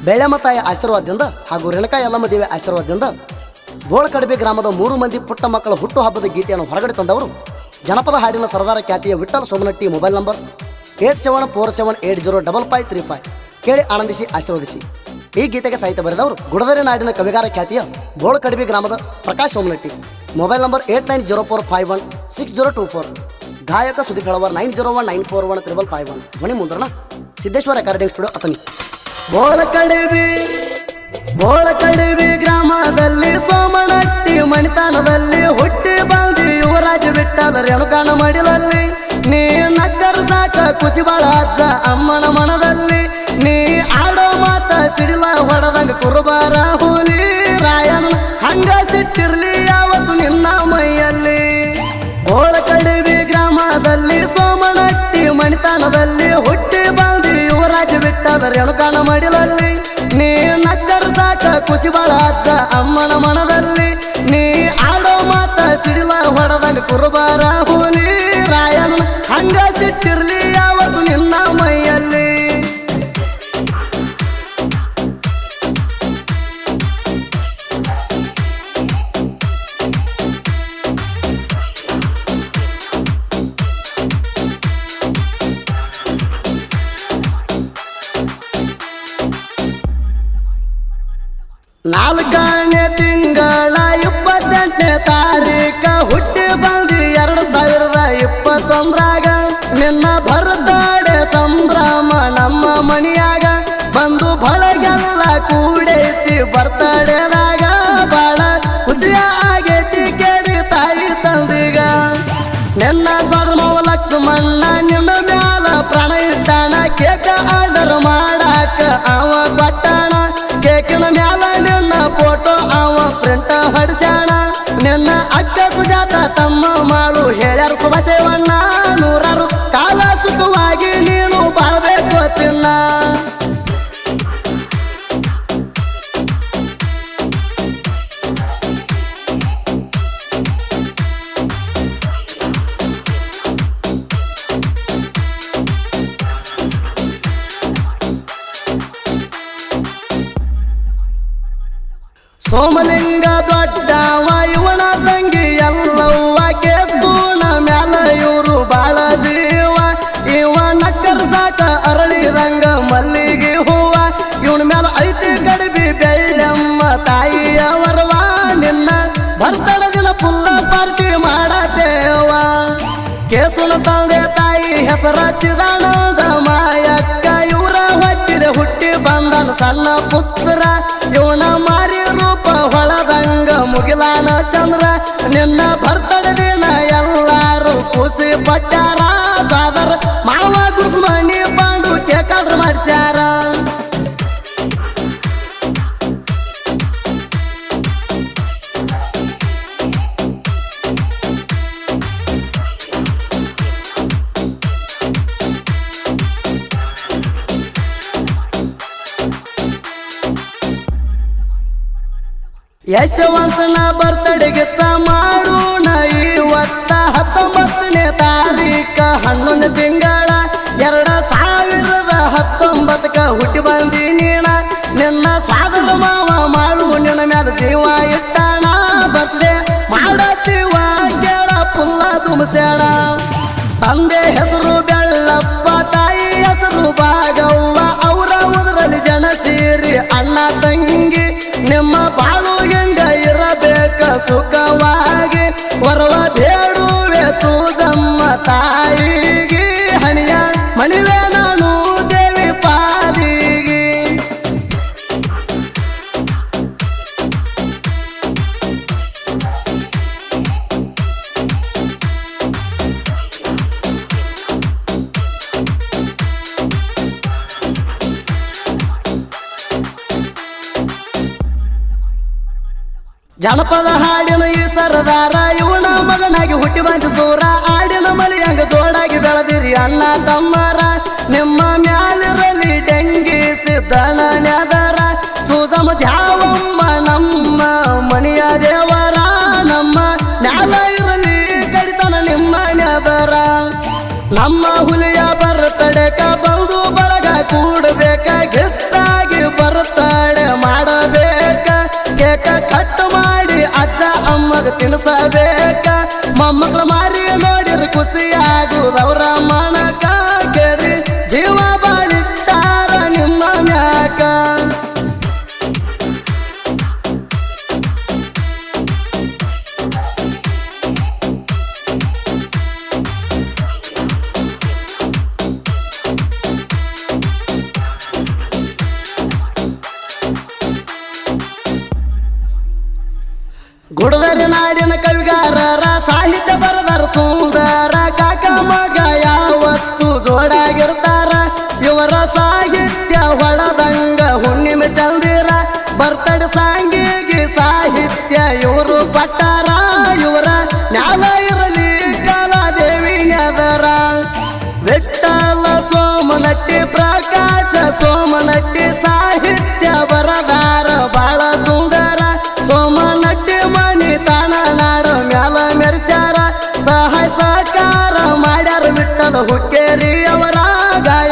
ಬೆಳೆಮ್ಮ ತಾಯಿ ಆಶೀರ್ವಾದದಿಂದ ಹಾಗೂ ರೇಣುಕಾ ಯಲ್ಲಮ್ಮ ದೇವಿ ಆಶೀರ್ವಾದದಿಂದ ಬೋಳಕಡಬಿ ಗ್ರಾಮದ 3 ಮಂದಿ ಪುಟ್ಟ ಮಕ್ಕಳ ಹುಟ್ಟು ಹಬ್ಬದ ಗೀತೆಯನ್ನು ಹೊರಗಡೆ ತಂದವರು ಜನಪದ ಹಾಡಿನ ಸರದಾರ ಖ್ಯಾತಿಯ ವಿಠ್ಠಲ್ ಸೋಮನಟ್ಟಿ. Mobile number 8747805535. ಕೇಳಿ ಆನಂದಿಸಿ ಆಶೀರ್ವದಿಸಿ. ಈ ಗೀತೆಗೆ ಸಾಹಿತ್ಯ ಬರೆದವರು ಗುಡದರೆ ನಾಡಿನ ಕವಿಗಾರ ಖ್ಯಾತಿಯ ಬೋಳಕಡಬಿ ಗ್ರಾಮದ ಪ್ರಕಾಶ್ ಸೋಮನಟ್ಟಿ. Mobile number 8904516024. ಗಾಯಕ ಸುದೀಪ್ ಹೇಳವರ್ 9019413551. ಧ್ವನಿ ಮುದ್ರಣ ಸಿದ್ದೇಶ್ವರ ರೆಕಾರ್ಡಿಂಗ್ ಸ್ಟುಡಿಯೋ ಅತನಿ. ಬೋಳಕಡಬಿ ಗ್ರಾಮದಲ್ಲಿ ಸೋಮನಟ್ಟಿ ಮಣಿತಾನದಲ್ಲಿ ಹುಟ್ಟಿ ಬಂದಿ ಯುವರಾಜ ವಿಠ್ಠಲ ರೇಣುಕಾನ ಮಡಿಲಲ್ಲಿ. ನೀ ನಕ್ಕರ ಸಾಕ ಖುಷಿ ಬಾಳ ಅಜ್ಜ ಅಮ್ಮನ ಮನದಲ್ಲಿ. ನೀ ಆಡೋ ಮಾತ ಸಿಡಿಲ ಹೊಡೆದಂಗ ಕುರುಬಾರ ಹುಲಿ ರಾಯನ ಹಂಗ ಸಿಟ್ಟಿರ್ಲಿ ಯಾವತ್ತು ನಿನ್ನ ಮೈಯಲ್ಲಿ. ಬೋಳಕಡಬಿ ಗ್ರಾಮದಲ್ಲಿ ಸೋಮನಟ್ಟಿ ಮಣಿತಾನದಲ್ಲಿ ಹುಟ್ಟಿ ಬಂದಿ ಯುವರಾಜ ವಿಠ್ಠಲ ರೇಣುಕಾನ ಮಡಿಲಲ್ಲಿ. ನೀ ನಕ್ಕರ ಸಾಕ ಖುಷಿ ಬಾಳ ಅಜ್ಜ ಅಮ್ಮನ ಮನದಲ್ಲಿ. ನೀ ಆಡೋ ಮಾತ ಸಿಡಿಲ ಹೊಡೆದಂಗ ಕುರುಬಾರ ಹುಲಿ ರಾಯನ ಹಂಗ ಸಿಟ್ಟಿರ್ಲಿ ಯಾವತ್ತು ನಿನ್ನ ಮೈಯಲ್ಲಿ. ನಾಲ್ಕನೇ ತಿಂಗಳ 28ನೇ ತಾರೀಕ ಹುಟ್ಟಿ ಬಂದಿ 2021ರಾಗ. ನಿನ್ನ ಬರದಾಡೆ ಸಂಭ್ರಮ ನಮ್ಮ ಮಣಿಯಾಗ. ಬಂದು ಬಳಗೆಲ್ಲ ಕೂಡೈತಿ ಬರ್ತಡೆದಾಗ. ಬಾಳ ಖುಷಿಯ ಆಗೈತಿ ಕೇಳಿ ತಾಯಿ ತಂದಿಗ. ನಿನ್ನ ಧರ್ಮವ ಲಕ್ಷ್ಮಣ್ಣ ನಿನ್ನ ಮ್ಯಾಲ ಪ್ರಾಣ ಇಟ್ಟಾನ. ಕೇಕ ಆರ್ಡರ್ ಮಾಡಾಕ ಅವ ಕೊಟ್ಟಾನ. ಕೇಕಿನ ಮ್ಯಾಲ ನಿನ್ನ ಫೋಟೋ ಅವ ಪ್ರಿಂಟ್ ಹೊಡ್ಸ್ಯಾಣ. ನಿನ್ನ ಅಕ್ಕ ಸುಜಾತ ತಮ್ಮ ಮಾಡು ಹೇಳ್ಯಾರ ಸುಭಾಷೇವಣ್ಣ. 100 ಕಾಲ ಸುಖವಾಗಿ ನೀನು ಬಾಳ್ಬೇಕು ಚಿನ್ನ. ಸೋಮಲಿಂಗ ದೊಡ್ಡವ ಇವನ ತಂಗಿ ಎಲ್ಲವ್ವ. ಕೇಸೂನ ಮ್ಯಾಲ ಇವರು ಬಾಳ ಜೀವ. ಇವ ನಕ್ಕರ ಸಾಕ ಅರಳಿರಂಗ ಮಲ್ಲಿಗೆ ಹೂವ. ಇವನ ಮ್ಯಾಲ ಐತಿ ಗಡಬಿ ಬೆಳ್ಳಮ್ಮ ತಾಯಿಯವರವ. ನಿನ್ನ ಬರ್ತಡ ದಿನ ಫುಲ್ಲ ಪಾರ್ಟಿ ಮಾಡತೇವ. ಕೇಸುನ ತಂದೆ ತಾಯಿ ಹೆಸರ ಚಿದಾನಂದ ಮಾಯಕ್ಕ. ಇವರ ಹೊಟ್ಟಿದೆ ಹುಟ್ಟಿ ಬಂದನ ಸಣ್ಣ ಪುತ್ರ. ಇವನ ಮಾರಿ ರೂಪ ಹೊಳದಂಗ ಮುಗಿಲಾನ ಚಂದ್ರ. ನಿನ್ನ ಬರ್ತಡ ದಿನ ಎಲ್ಲಾರು ಖುಷಿ ಪಟ್ಟಾರ. ಸಾದರ ಮಾವ ಗುಡ್ ಮನಿ ಬಂದು ಕೇಕಾದ್ರ ಮಾಡ್ಸ್ಯಾರ. ಯಶವಂತನ ಬರ್ತಡೆಗಿತ್ತ ಮಾಡೋಣ ಇವತ್ತ. 19ನೇ ತಾರೀಕ 11 ತಿಂಗಳ 2019ಕ ಹುಟ್ಟಿ ಬಂದಿ ನೀನ. ನಿನ್ನ ಸಾದರ ಮಾವ ಮಾಡು ನಿನ್ನ ಮ್ಯಾಲ ಜೀವ ಇಟ್ಟಾನ. ಬರ್ತಡೆ ಮಾಡತ್ತೀವ ಕೇಳ ಪುಲ್ಲ ತುಮಸ್ಯಾಣ. ತಂದೆ ಹೆಸರು ಬೆಳ್ಳಪ್ಪ ತಾಯಿ ಹೆಸರು ಭಾಗವ್ವ. ಅವರ ಉದರಲ್ಲಿ ಜನ ಸೇರಿ ಅಣ್ಣ ತಂಗಿ. ನಿಮ್ಮ ಬಾಳು ಹೆಂಗ ಇರಬೇಕ ಸುಖವಾಗಿ. ವರವ ಬೇಡುವೆ ತೂಜಮ್ಮ ತಾಯಿಗೆ. ಹಣಿಯ ಮಣಿವೆ ನಾನು ದೇವಿ ಪಾದಿಗೆ. ಜನಪದ ಹಾಡಿನ ಈ ಸರದಾರ ಇವನ ಮಗನಾಗಿ ಹುಟ್ಟಿ ಬಂದು ಸೂರ. ಆಡಿನ ಮಲಿಯಂಗ ಜೋಡಾಗಿ ಬೆಳೆದಿರಿ ಅಣ್ಣ ತಮ್ಮರ. ನಿಮ್ಮ ಮ್ಯಾಲಿರಲಿ ಡೆಂಗಿ ಸಿದ್ದನ ನೆದರ. ಸೂಜಮ ದ್ಯಾವಮ್ಮ ನಮ್ಮ ಮಣಿಯ ದೇವರ. ನಮ್ಮ ನ್ಯಾಲ ಇರಲಿ ಕಡಿತನ ನಿಮ್ಮ ನೆದರ. ನಮ್ಮ ಹುಲಿಯ ಬರ್ತಡೆಕ ಬಂದು ಬಳಗ ಕೂಡಬೇಕ ಗಿಚ್ಚಾಗಿ ಬರುತ್ತ ಭಟ್ಟಿ ಪ್ರಕಾಶ ಸೋಮನಟ್ಟಿ ಸಾಹಿತ್ಯ ಬರದಾರ ಬಾಳ ಸುಂದರ ಸೋಮನಟ್ಟಿ ಮನಿ ತಾನ ನಾಡ ಮ್ಯಾಲ ಮೆರೆಸ್ಯಾರ ಸಹಾಯ ಸಹಕಾರ ಮಾಡ್ಯಾರ ವಿಠ್ಠಲ ಹುಕ್ಕೇರಿ ಅವರ ಗಾಯ